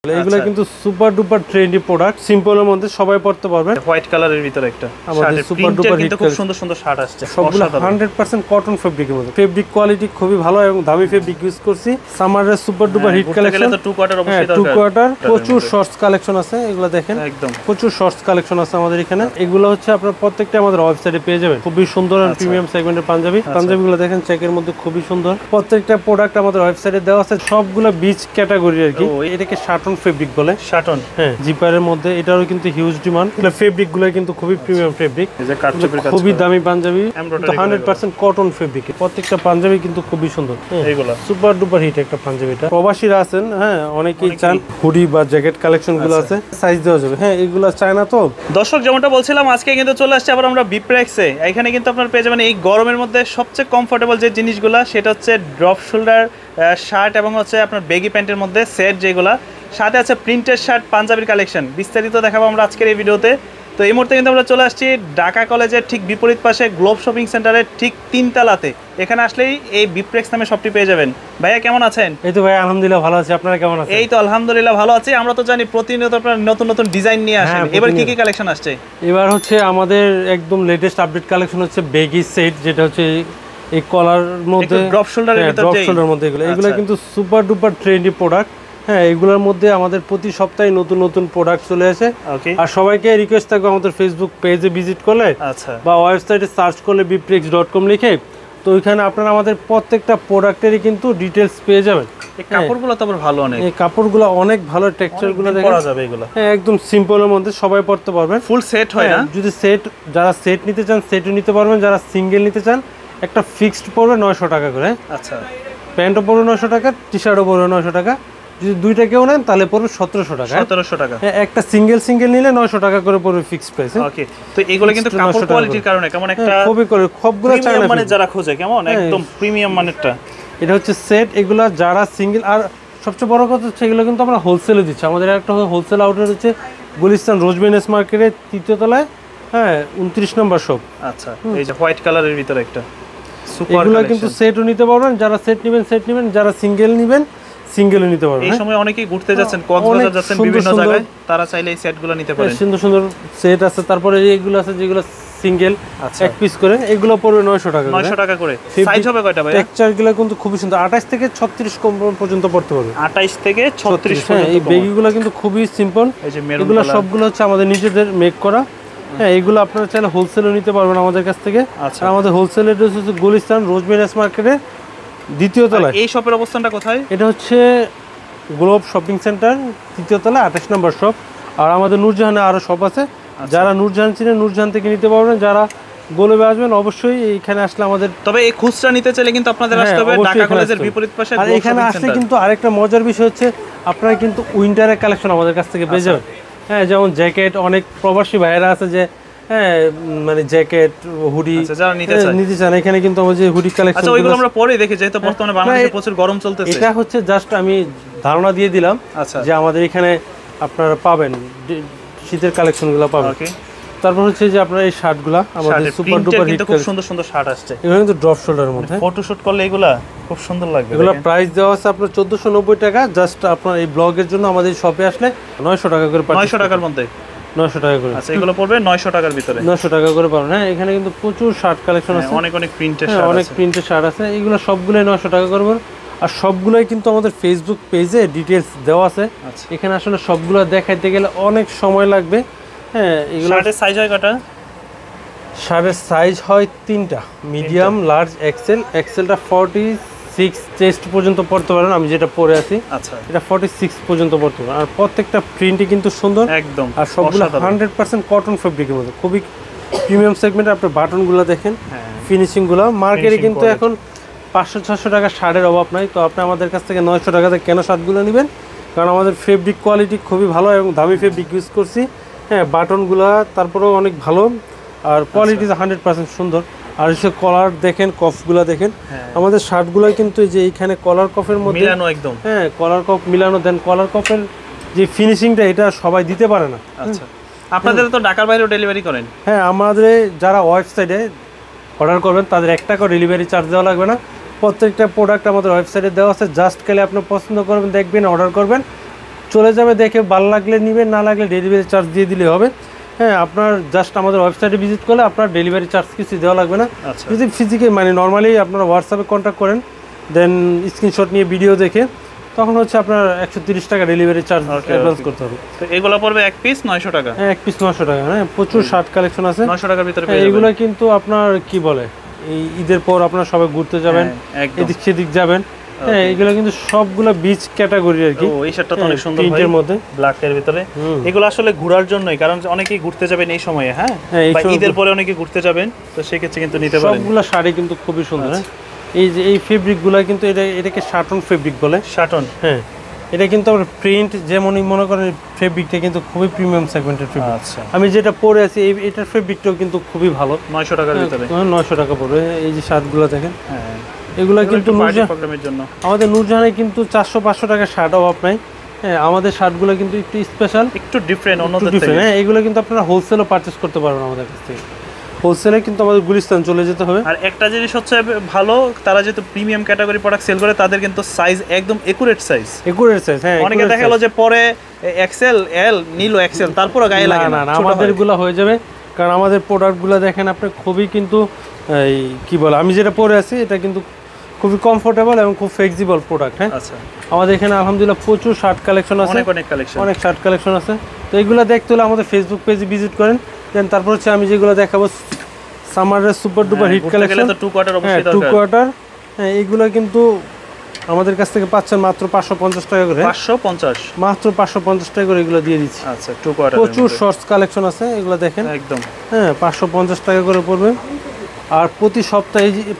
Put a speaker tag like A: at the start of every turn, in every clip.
A: এগুলো কিন্তু super duper trendy product, সিম্পলের মধ্যে সবাই পড়তে পারবে।
B: হোয়াইট কালারের ভিতরে একটা
A: আমাদের সুপার ডুপার হিট
B: খুব সুন্দর সুন্দর শার্ট আসছে,
A: সবগুলো 100% কটন ফেব্রিকের মধ্যে। ফেব্রিক কোয়ালিটি খুবই ভালো এবং দামি ফেব্রিক ইউজ করছি। সামারের সুপার ডুপার হিট কালেকশন,
B: তো 2 কোয়ার্টার অবশ্যই দরকার।
A: 2 কোয়ার্টার প্রচুর শর্টস কালেকশন আছে, এগুলো দেখেন একদম প্রচুর শর্টস কালেকশন আছে আমাদের এখানে। এগুলো হচ্ছে আপনারা প্রত্যেকটা আমাদের ওয়েবসাইটে পেয়ে যাবেন। খুবই সুন্দর আর প্রিমিয়াম সেগমেন্টের পাঞ্জাবি। পাঞ্জাবিগুলো দেখেন চেকের মধ্যে খুবই সুন্দর। প্রত্যেকটা প্রোডাক্ট আমাদের ওয়েবসাইটে দেওয়া আছে, সবগুলো বিচ ক্যাটাগরি আর কি। এটাকে শাটন ফেব্রিক বলে।
B: শাটন,
A: হ্যাঁ, জিপারের মধ্যে এটারও কিন্তু হিউজ ডিমান্ড। এগুলো ফেব্রিক গুলো কিন্তু খুবই প্রিমিয়াম ফেব্রিক, খুবই দামি পাঞ্জাবি, 100% কটন ফেব্রিক। প্রত্যেকটা পাঞ্জাবি কিন্তু খুবই সুন্দর। এগুলো সুপার ডুপার হিট একটা পাঞ্জাবিটা। প্রবাসীরা আছেন, হ্যাঁ, অনেকেই চান হুডি বা জ্যাকেট কালেকশন গুলো আছে, সাইজ দেওয়া যাবে। হ্যাঁ, এগুলো চায় না তো।
B: দর্শক, যেমনটা বলছিলাম, আজকে কিন্তু চলে আসছে আবার আমরা বিপ্রেক্সে। এখানে কিন্তু আপনারা পেয়ে যাবেন এই গরমের মধ্যে সবচেয়ে কমফোর্টেবল যে জিনিসগুলো, সেটা হচ্ছে ড্রপ শোল্ডার শার্ট এবং হচ্ছে আপনার বেগি প্যান্টের মধ্যে সেট, যেগুলো সাথে আছে প্রিন্টেড শার্ট, পাঞ্জাবির কালেকশন। বিস্তারিত দেখাবো আমরা আজকের এই ভিডিওতে। তো এই মুহূর্তে কিন্তু আমরা চলে আসছি ঢাকা কলেজের ঠিক বিপরীত পাশে গ্লোব শপিং সেন্টারের ঠিক 3 তলাতে। এখানে আসলেই এই বিপ্রেক্স নামে শপটি পেয়ে যাবেন। ভাইয়া কেমন আছেন?
A: এই তো ভাই, আলহামদুলিল্লাহ ভালো আছি। আপনারা কেমন আছেন?
B: এই তো আলহামদুলিল্লাহ ভালো আছি। আমরা তো জানি প্রতিনিয়ত আপনারা নতুন নতুন ডিজাইন নিয়ে আসেন। এবার কি কি কালেকশন আসছে?
A: এবার হচ্ছে আমাদের একদম লেটেস্ট আপডেট কালেকশন হচ্ছে বেগি সেট, যেটা হচ্ছে এই কলার মধ্যে
B: ড্রপ শোল্ডারের ভিতরে,
A: ড্রপ শোল্ডারের মধ্যে। এগুলো কিন্তু সুপার ডুপার ট্রেন্ডি প্রোডাক্ট। হ্যাঁ, এগুলোর মধ্যে আমাদের প্রতি সপ্তাহে নতুন নতুন প্রোডাক্ট চলে আসে। আর সবাইকে রিকোয়েস্ট থাকবে আমাদের ফেসবুক পেজে ভিজিট করলে বা ওয়েবসাইটে সার্চ করলে biprex.com লিখে, তো ওইখানে আপনারা আমাদের প্রত্যেকটা প্রোডাক্টেরই কিন্তু ডিটেলস পেয়ে যাবেন।
B: এই কাপড়গুলো তো আবার ভালো, অনেক
A: এই কাপড়গুলো অনেক ভালো, টেক্সচারগুলো দেখেন
B: পরা যাবে এগুলো।
A: হ্যাঁ, একদম সিম্পলের মধ্যে সবাই পড়তে পারবেন।
B: ফুল সেট হয় না?
A: যদি সেট, যারা সেট নিতে চান সেটও নিতে পারবেন, যারা সিঙ্গেল নিতে চান একটা ফিক্সড পড়বে 900 টাকা করে।
B: আচ্ছা,
A: প্যান্টও পড়বে 900 টাকা, টি শার্টও পড়বে 900 টাকা। যদি দুইটা কেউ নেন তাহলে পড়বে 1700 টাকা।
B: 1700 টাকা।
A: একটা সিঙ্গেল নিলে 900 টাকা করে পড়বে ফিক্সড প্রাইস।
B: ওকে, তো এগুলো কিন্তু কাপড় কোয়ালিটির কারণে কেমন একটা
A: খুবই করে সবগুলো চায়না
B: মানে যারা খোঁজে কেমন একদম প্রিমিয়াম মানেরটা।
A: এটা হচ্ছে সেট। এগুলো যারা সিঙ্গেল, আর সবচেয়ে বড় কথা হচ্ছে এগুলো কিন্তু আমরা হোলসেলে দিচ্ছি। আমাদের একটা হোলসেল আউটলেট হচ্ছে গুলিস্তান রোজবেনেস মার্কেটের 3য় তলায়, হ্যাঁ, 29 নম্বর শপ।
B: আচ্ছা, এই যে হোয়াইট কালারের ভিতরে একটা সুপার।
A: এগুলো কিন্তু সেটও নিতে পারবেন, যারা সেট নেবেন, যারা সিঙ্গেল নেবেন সিঙ্গেলও নিতে পারবেন।
B: এই সময় অনেকেই ঘুরতে যাচ্ছেন, কক্সবাজার যাচ্ছেন, বিভিন্ন জায়গায়, তারা চাইলে এই সেটগুলো নিতে পারেন।
A: সুন্দর সুন্দর সেট আছে। তারপরে এইগুলো আছে যেগুলো সিঙ্গেল এক পিস করে, এগুলো পড়বে 900 টাকা।
B: 900 টাকা করে। সাইজ হবে কয়টা ভাই?
A: টেক্সচারগুলো কিন্তু খুবই সুন্দর, 28 থেকে 36 পর্যন্ত পড়তে পারবে।
B: 28 থেকে 36 পর্যন্ত।
A: এই বেগিগুলো কিন্তু খুবই সিম্পল। এগুলো সবগুলো হচ্ছে আমাদের নিজেদের মেক করা। হ্যাঁ, এগুলো আপনারা চাইলে হোলসেলও নিতে পারবেন আমাদের কাছ থেকে।
B: আচ্ছা,
A: আমাদের হোলসেল এড্রেস হচ্ছে গুলিস্তান রোজবেনেস মার্কেটে 2য় তলায়।
B: এই শপের অবস্থানটা কোথায়?
A: এটা হচ্ছে গ্লোব শপিং সেন্টার 3য় তলায় 28 নম্বর শপ। আর আমাদের নূরজাহানে আরো শপ আছে। যারা নূরজাহান চিনেন নূরজাহান থেকে নিতে পারবেন, যারা গ্লোবে আসবেন অবশ্যই এখানে আসলে আমাদের।
B: তবে এই খুচরা নিতে চাইলে কিন্তু আপনাদের আসতে হবে ঢাকা কলেজের বিপরীত পাশে।
A: আর এখানে আসলে কিন্তু আরেকটা মজার বিষয় হচ্ছে আপনারা কিন্তু উইন্টারের কালেকশন আমাদের কাছ থেকে পেয়ে যাবেন। হ্যাঁ, যেমন জ্যাকেট, অনেক প্রবাসী ভাইয়েরা আছে যে হ্যাঁ, মানে জ্যাকেট, হুডি
B: যারা নিতে চান,
A: এখানে কিন্তু আমাদের হুডি কালেকশন।
B: আচ্ছা, ওইগুলো আমরা পরে দেখি, যেহেতু বর্তমানে বাংলাদেশে প্রচুর গরম চলতেছে।
A: এটা হচ্ছে জাস্ট আমি ধারণা দিয়ে দিলাম যে আমাদের এখানে আপনারা পাবেন শীতের কালেকশনগুলো পাবেন। তারপর হচ্ছে যে আপনারা এই শার্টগুলো আমাদের সুপার ডুপার হিট,
B: খুব সুন্দর সুন্দর শার্ট আসছে।
A: এগুলো কিন্তু ড্রপ শোল্ডারের মধ্যে
B: ফটোশুট করলে এগুলা খুব সুন্দর লাগবে।
A: এগুলো প্রাইস দেওয়া আছে আপনার 1490 টাকা। জাস্ট আপনার এই ব্লগের জন্য আমাদের শপে আসলে 900 টাকা করে।
B: 900 টাকার মধ্যে
A: 900 টাকা করে।
B: আচ্ছা, এগুলো পড়বে 900 টাকার ভিতরে।
A: 900 টাকা করে পাবেন। হ্যাঁ, এখানে কিন্তু প্রচুর শার্ট কালেকশন আছে,
B: অনেক প্রিন্টেড শার্ট আছে,
A: অনেক প্রিন্টেড শার্ট আছে। এগুলো সবগুলোই 900 টাকা করে। আর সবগুলোই কিন্তু আমাদের ফেসবুক পেজে ডিটেইলস দেওয়া আছে। এখানে আসলে সবগুলো দেখাইতে গেলে অনেক সময় লাগবে। হ্যাঁ, এগুলো
B: শার্টের সাইজ হয় কয়টা?
A: শার্টের সাইজ হয় 3টা, মিডিয়াম, লার্জ, এক্সেল। এক্সেলটা 46 চেস্ট পর্যন্ত পড়তে পারেন, আমি যেটা পরে আছি।
B: আচ্ছা,
A: এটা 46 পর্যন্ত পড়তে পারেন। আর প্রত্যেকটা প্রিন্টই কিন্তু সুন্দর একদম। আর সবগুলো 100% কটন ফেব্রিকের মধ্যে, খুবই প্রিমিয়াম সেগমেন্টে। আপনি বাটনগুলো দেখেন, ফিনিশিংগুলো। মার্কেটে কিন্তু এখন 500-600 টাকা শার্টের অভাব নাই। তো আপনি আমাদের কাছ থেকে 900 টাকাতে কেন শার্টগুলো নেবেন? কারণ আমাদের ফেব্রিক কোয়ালিটি খুবই ভালো এবং দামি ফেব্রিক ইউজ করছি। হ্যাঁ, বাটনগুলো তারপরেও অনেক ভালো, আর কোয়ালিটি 100% সুন্দর। আর এসে কলার দেখেন, কফগুলো দেখেন। আমাদের শার্টগুলো কিন্তু যে এইখানে কলার কফের মধ্যে
B: মিলানো একদম।
A: হ্যাঁ, কলার কফ মিলানো। দেন কলার কফের যে ফিনিশিংটা, এটা সবাই দিতে পারে না।
B: আচ্ছা, আপনাদের তো ঢাকার বাইরেও ডেলিভারি করেন?
A: হ্যাঁ, আমাদের যারা ওয়েবসাইটে অর্ডার করবেন তাদের 1 টাকা ডেলিভারি চার্জ দেওয়া লাগবে না। প্রত্যেকটা প্রোডাক্ট আমাদের ওয়েবসাইটে দেওয়া আছে। জাস্ট গেলে আপনি পছন্দ করবেন, দেখবেন, অর্ডার করবেন, চলে যাবে, দেখে ভালো লাগলে নেবেন, না লাগলে ডেলিভারি চার্জ দিয়ে দিলে হবে। হ্যাঁ, আপনার জাস্ট আমাদের ওয়েবসাইটে ভিজিট করলে আপনার ডেলিভারি চার্জ কিছু দেওয়া লাগবে না। যদি ফিজিক্যালি মানে নর্মালি আপনারা হোয়াটসঅ্যাপে কন্ট্যাক্ট করেন, দেন স্ক্রিনশট নিয়ে ভিডিও দেখে, তখন হচ্ছে আপনার 130 টাকা ডেলিভারি চার্জ অ্যাডভান্স করতে হবে।
B: তো এগুলো পড়বে এক পিস 900 টাকা।
A: হ্যাঁ, এক পিস 900 টাকা। হ্যাঁ, প্রচুর শার্ট কালেকশন আছে
B: 900 টাকার ভিতরে পেয়ে যাবেন।
A: এইগুলো কিন্তু আপনার কি বলে, এই ঈদের পর আপনারা সবাই ঘুরতে যাবেন, এদিক সেদিক যাবেন। হ্যাঁ, এগুলো কিন্তু সবগুলো বিচ ক্যাটাগরি আর কি।
B: ও, এই শার্টটা তো অনেক সুন্দর ভাই,
A: প্রিন্টের মধ্যে,
B: ব্ল্যাক এর ভিতরে। এগুলো আসলে ঘোরার জন্যই, কারণ অনেকেই ঘুরতে যাবেন এই সময়ে। হ্যাঁ, বা ঈদের পরে অনেকে ঘুরতে যাবেন, তো সেই ক্ষেত্রে কিন্তু নিতে পারেন।
A: সবগুলো শাড়ি কিন্তু খুবই সুন্দর। এই যে এই ফেব্রিকগুলো কিন্তু এটাকে শাটন ফেব্রিক বলে।
B: শাটন,
A: হ্যাঁ, এটা কিন্তু আমরা প্রিন্ট যেমনই মনে করেন, ফেব্রিকটা কিন্তু খুবই প্রিমিয়াম সেগমেন্টের ফেব্রিক।
B: আচ্ছা,
A: আমি যেটা পরে আছি এটার ফেব্রিকটাও কিন্তু খুবই ভালো।
B: 900 টাকার ভিতরে,
A: 900 টাকা পড়বে। এই যে শার্টগুলো দেখেন,
B: হ্যাঁ,
A: এগুলো কিন্তু
B: প্রোগ্রামের জন্য
A: আমাদের নূরজাহানে কিন্তু 400-500 টাকার শার্ট অভাব নাই। হ্যাঁ, আমাদের শার্টগুলো কিন্তু একটু স্পেশাল,
B: একটু ডিফারেন্ট অন্যদের থেকে।
A: হ্যাঁ, এগুলো কিন্তু আপনারা হোলসেলও পারচেজ করতে পারবেন আমাদের কাছ থেকে। হোলসেলে কিন্তু আমাদের গুলিস্তান চলে যেতে হবে।
B: আর একটা জিনিস হচ্ছে ভালো, তারা যেহেতু প্রিমিয়াম ক্যাটাগরি প্রোডাক্ট সেল করে, তাদের কিন্তু সাইজ একদম একুরেট সাইজ।
A: হ্যাঁ,
B: অনেকে দেখা গেল যে পরে এক্সেল এল নিল, এক্সেল, তারপরে গায়ে লাগে না।
A: আমাদেরগুলো হয়ে যাবে, কারণ আমাদের প্রোডাক্টগুলো দেখেন আপনি খুবই কিন্তু এই কি বলে, আমি যেটা পরে আছি এটা কিন্তু খুবই কমফোর্টেবল এবং খুব ফ্লেক্সিবল প্রোডাক্ট। হ্যাঁ,
B: আচ্ছা,
A: আমাদের এখানে আলহামদুলিল্লাহ প্রচুর শার্ট কালেকশন আছে, অনেক শার্ট কালেকশন আছে। তো এগুলো দেখতে হলে আমাদের ফেসবুক পেজে ভিজিট করেন। দেন তারপর হচ্ছে আমি যেগুলো দেখাবো সামারের super duper hit collection,
B: two quarter অবশ্যই দরকার।
A: টু কোয়ার্টার, হ্যাঁ, এইগুলো কিন্তু আমাদের কাছ থেকে পাচ্ছেন মাত্র 550 টাকা করে।
B: 550,
A: মাত্র 550 টাকা করে এগুলো দিয়ে দিচ্ছি।
B: আচ্ছা, টু কোয়ার্টার
A: প্রচুর শর্টস কালেকশন আছে, এগুলো দেখেন
B: একদম।
A: হ্যাঁ, 550 টাকা করে পড়বে। আর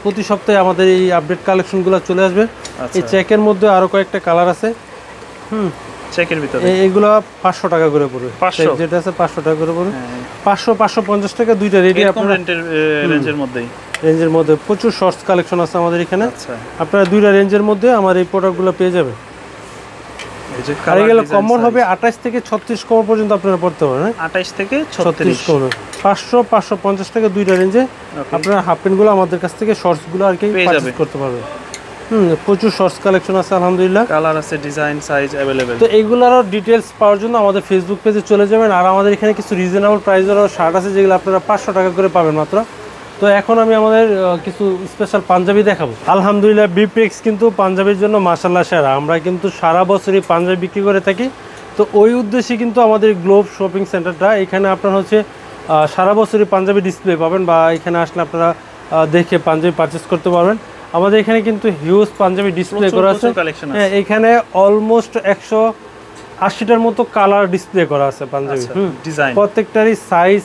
A: প্রতি সপ্তাহে আমাদের এই আপডেট কালেকশনগুলো চলে আসবে। এই চেকের মধ্যে আরো কয়েকটা কালার আছে।
B: চেকের ভিতরে
A: এইগুলো 500 টাকা করে পড়বে। যেটা আছে 500 টাকা করে পড়বে। 500-550 টাকা দুইটা রেডি আপনার রেঞ্জের মধ্যে। প্রচুর শর্টস কালেকশন আছে আমাদের এখানে। আপনারা দুইটা রেঞ্জের মধ্যে আমার এই প্রোডাক্টগুলো পেয়ে যাবেন। আর এগুলো কমর হবে 28 থেকে 36 কমর পর্যন্ত আপনারা পড়তে পারেন।
B: 28 থেকে 36
A: কমর 500-550 টাকা দুইটা রেঞ্জে আপনারা হাফ প্যান্টগুলো আমাদের কাছ থেকে শর্টসগুলো আর কি পারচেজ করতে পারবেন। প্রচুর শর্টস কালেকশন আছে আলহামদুলিল্লাহ,
B: কালার আছে, ডিজাইন, সাইজ अवेलेबल।
A: তো এইগুলোরও ডিটেইলস পাওয়ার জন্য আমাদের ফেসবুক পেজে চলে যাবেন। আর আমাদের এখানে কিছু রিজনেবল প্রাইসেরও শার্ট আছে যেগুলো আপনারা 500 টাকা করে পাবেন মাত্র। তো এখন আমি আমাদের কিছু স্পেশাল পাঞ্জাবি দেখাবো। আলহামদুলিল্লাহ বিপ্রেক্স কিন্তু পাঞ্জাবির জন্য মাশাআল্লাহ সেরা। আমরা কিন্তু সারা বছরই পাঞ্জাবি বিক্রি করে থাকি। তো ওই উদ্দেশ্যে কিন্তু আমাদের গ্লোব শপিং সেন্টারটা, এখানে আপনার হচ্ছে সারা বছরই পাঞ্জাবি ডিসপ্লে পাবেন, বা এখানে আসলে আপনারা দেখে পাঞ্জাবি পারচেজ করতে পারবেন। আমাদের এখানে কিন্তু হিউজ পাঞ্জাবি ডিসপ্লে করা আছে। হ্যাঁ, এখানে অলমোস্ট 180টার মতো কালার ডিসপ্লে করা আছে পাঞ্জাবি। প্রত্যেকটারই সাইজ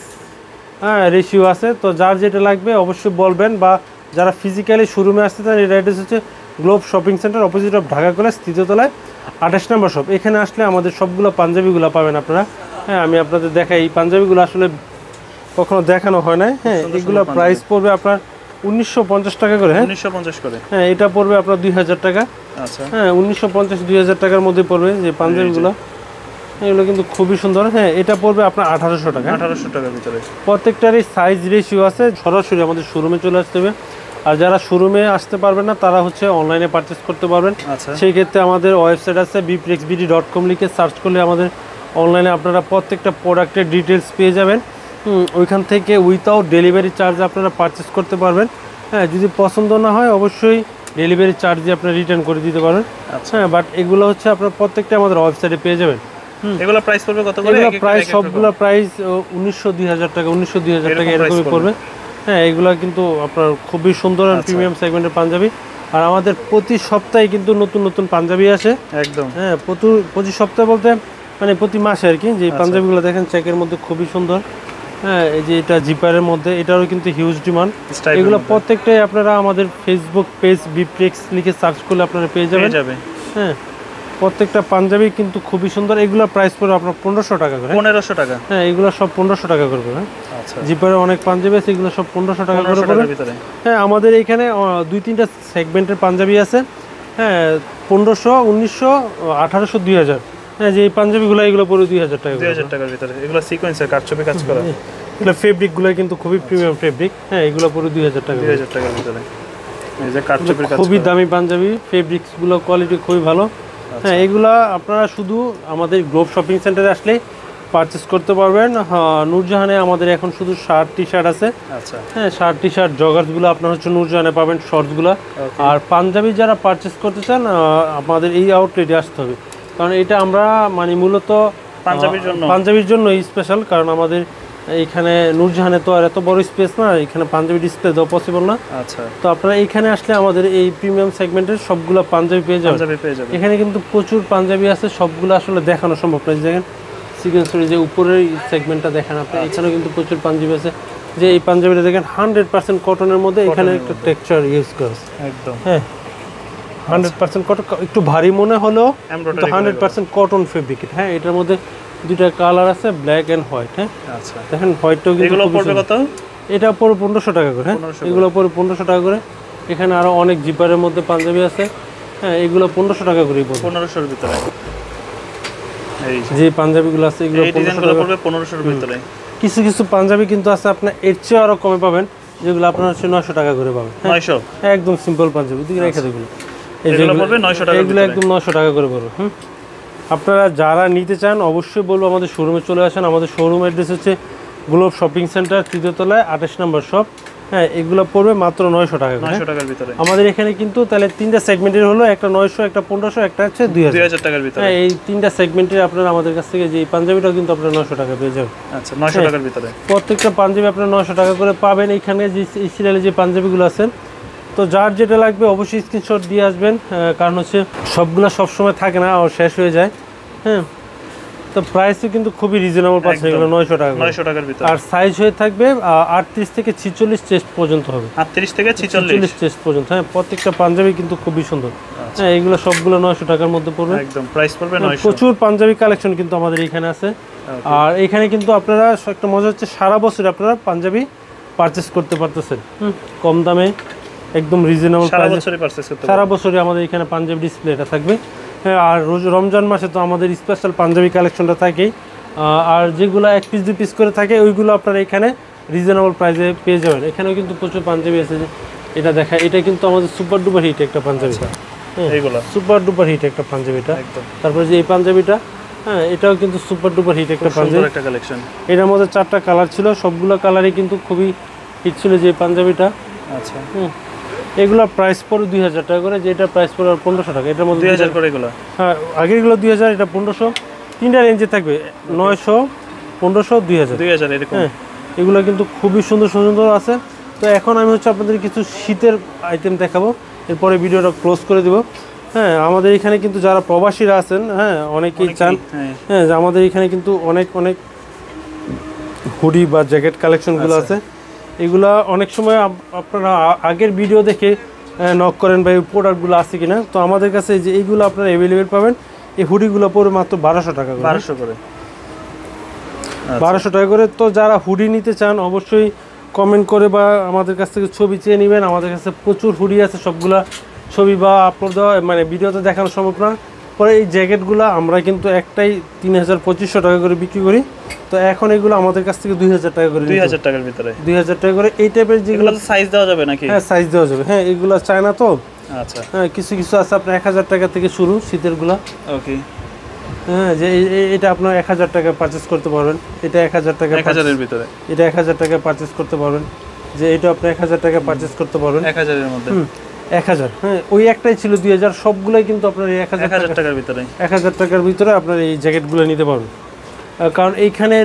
A: রেশিও আছে। তো যার যেটা লাগবে অবশ্যই বলবেন, বা যারা ফিজিক্যালি শোরুমে আসতে চান, এটা অ্যাড্রেস হচ্ছে globe shopping centre, opposite of Dhaka college, তৃতীয় তলায় 28 নম্বর শপ। এখানে আসলে আমাদের সবগুলো পাঞ্জাবিগুলো পাবেন আপনারা। হ্যাঁ, আমি আপনাদের দেখাই, এই পাঞ্জাবিগুলো আসলে কখনো দেখানো হয় না। হ্যাঁ, এগুলো প্রাইস পড়বে আপনার 1950 টাকা করে। হ্যাঁ,
B: 1950 করে।
A: হ্যাঁ, এটা পড়বে আপনার 2000 টাকা।
B: আচ্ছা,
A: হ্যাঁ, 1950-2000 টাকার মধ্যে পড়বে যে পাঞ্জাবিগুলো। এগুলো কিন্তু খুবই সুন্দর। হ্যাঁ, এটা পড়বে আপনার 1800 টাকা।
B: 1800 টাকার ভিতরে।
A: প্রত্যেকটারই সাইজ রেশিও আছে। সরাসরি আমাদের শোরুমে চলে আসতে হবে। আর যারা শোরুমে আসতে পারবেন না, তারা হচ্ছে অনলাইনে পারচেস করতে পারবেন। সেই ক্ষেত্রে আমাদের ওয়েবসাইট আছে bprexbd.com, লিখে সার্চ করলে আমাদের অনলাইনে আপনারা প্রত্যেকটা প্রোডাক্টের ডিটেলস পেয়ে যাবেন। ওইখান থেকে উইথাউট ডেলিভারি চার্জ আপনারা পারচেস করতে পারবেন। হ্যাঁ, যদি পছন্দ না হয় অবশ্যই ডেলিভারি চার্জ দিয়ে আপনারা রিটার্ন করে দিতে পারবেন। হ্যাঁ, বাট এগুলো হচ্ছে আপনারা প্রত্যেকটা আমাদের ওয়েবসাইটে পেয়ে যাবেন।
B: এগুলো প্রাইস পড়বে কত করে?
A: এগুলো প্রাইস সবগুলো প্রাইস 1900-2000 টাকা, 1900-2000 টাকা এরকমই পড়বে। হ্যাঁ, এগুলো কিন্তু আপনার খুবই সুন্দর আর প্রিমিয়াম সেগমেন্টের পাঞ্জাবি। আর আমাদের প্রতি সপ্তাহে কিন্তু নতুন নতুন পাঞ্জাবি আসে একদম। হ্যাঁ, প্রতি সপ্তাহে বলতে মানে প্রতি মাসে আর কি। যে পাঞ্জাবিগুলো দেখেন চেকের মধ্যে খুবই সুন্দর। হ্যাঁ, এই যে এটা জিপারের মধ্যে, এটারও কিন্তু হিউজ ডিমান্ড। এগুলো প্রত্যেকটাই আপনারা আমাদের ফেসবুক পেজ বিপ্রেক্স লিখে সার্চ করলে আপনারা পেয়ে যাবেন। হ্যাঁ, প্রত্যেকটা পাঞ্জাবি কিন্তু খুবই সুন্দর। এগুলো প্রাইস পড়বে আপনার 1500 টাকা করে।
B: 1500 টাকা।
A: হ্যাঁ, এগুলো সব 1500 টাকা করবে। হ্যাঁ, আচ্ছা, জিপারে অনেক পাঞ্জাবি আছে, এগুলো সব 1500 টাকা করে পড়বে। হ্যাঁ, আমাদের এখানে 2-3টা সেগমেন্টের পাঞ্জাবি আছে। হ্যাঁ, 1500, 1900, 1800, 2000। হ্যাঁ, যে এই পাঞ্জাবিগুলো এগুলো পড়বে 2000 টাকা।
B: 2000 টাকার ভিতরে। এগুলো সিকোয়েন্সের কাটছবি কাজ করা।
A: এগুলো ফেব্রিকগুলো কিন্তু খুবই প্রিমিয়াম ফেব্রিক। হ্যাঁ, এগুলো পড়বে 2000 টাকা।
B: 2000 টাকার ভিতরে। এই যে কাটছবির কাজ,
A: খুবই দামি পাঞ্জাবি। ফেব্রিক্সগুলো কোয়ালিটি খুবই ভালো। হ্যাঁ এগুলা আপনারা শুধু আমাদের গ্লোব শপিং সেন্টারে আসলে পারচেস করতে পারবেন। নূরজাহানে আমাদের এখন শুধু শার্ট টি শার্ট আছে।
B: আচ্ছা
A: হ্যাঁ শার্ট টি শার্ট জগার্সগুলো আপনার হচ্ছে নূরজাহানে পাবেন, শর্টসগুলো। আর পাঞ্জাবি যারা পারচেস করতে চান আমাদের এই আউটলেটে আসতে হবে, কারণ এটা আমরা মানে মূলত পাঞ্জাবির জন্য স্পেশাল, কারণ আমাদের এইখানে নূরজাহানে তো আর এত বড় স্পেস না, এখানে পাঞ্জাবি ডিসপ্লে দেওয়া পসিবল না।
B: আচ্ছা
A: তো আপনারা এইখানে আসলে আমাদের এই প্রিমিয়াম সেগমেন্টের সবগুলো পাঞ্জাবি পেয়ে যাবেন। এখানে কিন্তু প্রচুর পাঞ্জাবি আছে, সবগুলো আসলে দেখানো সম্ভব না। দেখেন সিকোয়েন্সের যে উপরের সেগমেন্টটা দেখেন আপনি, এখানেও কিন্তু প্রচুর পাঞ্জাবি আছে। যে এই পাঞ্জাবিটা দেখেন 100% কটনের মধ্যে, এখানে একটা টেক্সচার ইউজ করা একদম। হ্যাঁ 100% কটন, একটু ভারী মনে হলেও 100% কটন ফেব্রিকেট। হ্যাঁ এটার মধ্যে দুইটা কালার আছে, ব্ল্যাক এন্ড হোয়াইট। হ্যাঁ আচ্ছা দেখেন হোয়াইটটাও কিন্তু
B: এগুলো পড়বে কত?
A: এটা পড়বে 1500 টাকা করে। হ্যাঁ এগুলো পড়বে 1500 টাকা করে। এখানে আরো অনেক জিপারের মধ্যে পাঞ্জাবি আছে। হ্যাঁ এগুলো 1500 টাকা করেই পড়বে,
B: 1500 এর ভিতরে। এই
A: যে পাঞ্জাবিগুলো আছে এগুলো 1500 টাকা
B: পড়বে 1500 এর ভিতরে।
A: কিছু কিছু পাঞ্জাবি কিন্তু আছে আপনার এর চেয়ে আরো কমে পাবেন, যেগুলো আপনার হচ্ছে 900 টাকা করে পাবেন।
B: 900
A: একদম সিম্পল পাঞ্জাবি দিকে রেখে দেগুলো,
B: এগুলো পড়বে 900 টাকা,
A: এগুলো একদম 900 টাকা করে পড়বে। আপনারা যারা নিতে চান অবশ্যই বলবো আমাদের শোরুমে চলে আসেন। আমাদের শোরুম অ্যাড্রেস হচ্ছে গ্লোব শপিং সেন্টার, 3য় তলায় 28 নম্বর শপ। হ্যাঁ এগুলো পড়বে মাত্র 900 টাকা করে।
B: 900 টাকার ভিতরে
A: আমাদের এখানে কিন্তু তাহলে তিনটা সেগমেন্টের হলো, একটা 900, একটা 1500, একটা হচ্ছে
B: 2000 টাকার ভিতরে।
A: হ্যাঁ এই তিনটা সেগমেন্টের আপনারা আমাদের কাছ থেকে যে পাঞ্জাবিটাও কিন্তু আপনারা 900 টাকা পেয়ে যাবেন।
B: আচ্ছা 900 টাকার ভিতরে
A: প্রত্যেকটা পাঞ্জাবি আপনারা 900 টাকা করে পাবেন। এখানে যে সিরিয়ালে যে পাঞ্জাবিগুলো আছে, তো যার যেটা লাগবে অবশ্যই স্ক্রিনশট দিয়ে আসবেন, কারণ হচ্ছে সবগুলো সবসময় থাকে না, আর শেষ হয়ে যায়। হ্যাঁ তো প্রাইসও কিন্তু খুবই রিজনেবল পাচ্ছেন, এগুলো 900 টাকা,
B: 900 টাকার ভিতরে।
A: আর সাইজ হয়ে থাকবে 38 থেকে 46 চেস্ট পর্যন্ত হবে,
B: 38 থেকে 46
A: চেস্ট পর্যন্ত। হ্যাঁ প্রত্যেকটা পাঞ্জাবি কিন্তু খুবই সুন্দর। হ্যাঁ এগুলো সবগুলো 900 টাকার মধ্যে পড়বে,
B: একদম প্রাইস পড়বে 900।
A: প্রচুর পাঞ্জাবি কালেকশন কিন্তু আমাদের এখানে আছে। আর এখানে কিন্তু আপনারা একটা মজা হচ্ছে সারা বছর আপনারা পাঞ্জাবি পারচেস করতে পারতেছেন কম দামে, একদম রিজনেবল প্রাইসে। সারা বছরই আমাদের এখানে পাঞ্জাবি ডিসপ্লেটা থাকবে। হ্যাঁ আর রমজান মাসে তো আমাদের স্পেশাল পাঞ্জাবি কালেকশনটা থাকেই, আর যেগুলো 1 পিস 2 পিস করে থাকে ওইগুলো আপনারা এখানে রিজনেবল প্রাইসে পেয়ে যাবেন। এখানেও কিন্তু প্রচুর পাঞ্জাবি আছে, যে এটা দেখা, এটা কিন্তু আমাদের সুপার ডুপার হিট একটা পাঞ্জাবি,
B: এইগুলো
A: সুপার ডুপার হিট একটা পাঞ্জাবিটা। তারপরে যে এই পাঞ্জাবিটা, হ্যাঁ এটাও কিন্তু সুপার ডুপার হিট একটা পাঞ্জাবি,
B: একটা কালেকশন।
A: এটার মধ্যে 4টা কালার ছিল, সবগুলো কালারই কিন্তু খুবই হিট ছিল যে পাঞ্জাবিটা।
B: আচ্ছা
A: এগুলো প্রাইস পড়ে 2000 টাকা করে, যেটা প্রাইস পড়ে 1500 টাকা। এটার মধ্যে
B: 2000 করে এগুলো।
A: হ্যাঁ আগের এগুলো 2000, এটা 1500, তিনটা রেঞ্জে থাকবে, 900, 1500, 2000
B: এরকম।
A: হ্যাঁ এগুলো কিন্তু খুবই সুন্দর সুন্দর আছে। তো এখন আমি হচ্ছে আপনাদের কিছু শীতের আইটেম দেখাবো, এরপরে ভিডিওটা ক্লোজ করে দিব। হ্যাঁ আমাদের এখানে কিন্তু যারা প্রবাসীরা আছেন, হ্যাঁ অনেকেই চান, হ্যাঁ যে আমাদের এখানে কিন্তু অনেক অনেক হুডি বা জ্যাকেট কালেকশনগুলো আছে। এগুলা অনেক সময় আপনারা আগের ভিডিও দেখে নক করেন বা এই প্রোডাক্টগুলো আছে কিনা, তো আমাদের কাছে যে এইগুলো আপনারা অ্যাভেলেবেল পাবেন। এই হুডিগুলো পড়বে মাত্র 1200 টাকা করে,
B: 1200 করে,
A: 1200 টাকা করে। তো যারা হুডি নিতে চান অবশ্যই কমেন্ট করে বা আমাদের কাছ থেকে ছবি চেয়ে নেবেন। আমাদের কাছে প্রচুর হুডি আছে, সবগুলা ছবি বা আপলোড দেওয়া মানে ভিডিওতে দেখানো সম্ভব না। পরে এই জ্যাকেটগুলো আমরা কিন্তু একটাই 3200 টাকা করে বিক্রি করি, তো এখন এগুলো আমাদের কাছ থেকে 2000 টাকা করে,
B: 2000 টাকার ভিতরে,
A: 2000 টাকা করে। এই টাইপের যেগুলো
B: সাইজ দেওয়া যাবে নাকি?
A: হ্যাঁ সাইজ দেওয়া যাবে। হ্যাঁ এগুলো চায়না তো।
B: আচ্ছা
A: হ্যাঁ কিছু কিছু আছে আপনার 1000 টাকা থেকে শুরু শীতেরগুলা।
B: ওকে
A: হ্যাঁ যে এটা আপনার 1000 টাকা পারচেস করতে পারবেন, এটা 1000 টাকা,
B: 1000 এর ভিতরে,
A: এটা 1000 টাকা পারচেস করতে পারবেন, যে এটা আপনি 1000 টাকা পারচেস করতে পারবেন,
B: 1000 এর মধ্যে।
A: 1000, হ্যাঁ ওই একটাই ছিল 2000, সবগুলাই কিন্তু আপনার এই 1000
B: টাকার ভিতরে,
A: 1000 টাকার ভিতরে আপনার এই জ্যাকেটগুলো নিতে পারবেন। কারণ এইখানে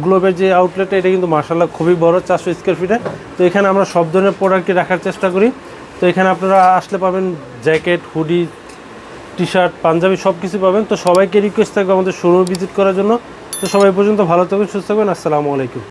A: গ্লোবের যে আউটলেটটা, এটা কিন্তু মাশাআল্লাহ খুবই বড়, 400 স্কয়ার ফিটে। তো এখানে আমরা সব ধরনের প্রোডাক্টই রাখার চেষ্টা করি। তো এখানে আপনারা আসলে পাবেন jacket, hoodie, T shirt, panjabi সব কিছু পাবেন। তো সবাইকে রিকোয়েস্ট থাকবে আমাদের শোরুম ভিজিট করার জন্য। তো সবাই পর্যন্ত ভালো থাকবেন, সুস্থ থাকবেন, আসসালামু আলাইকুম।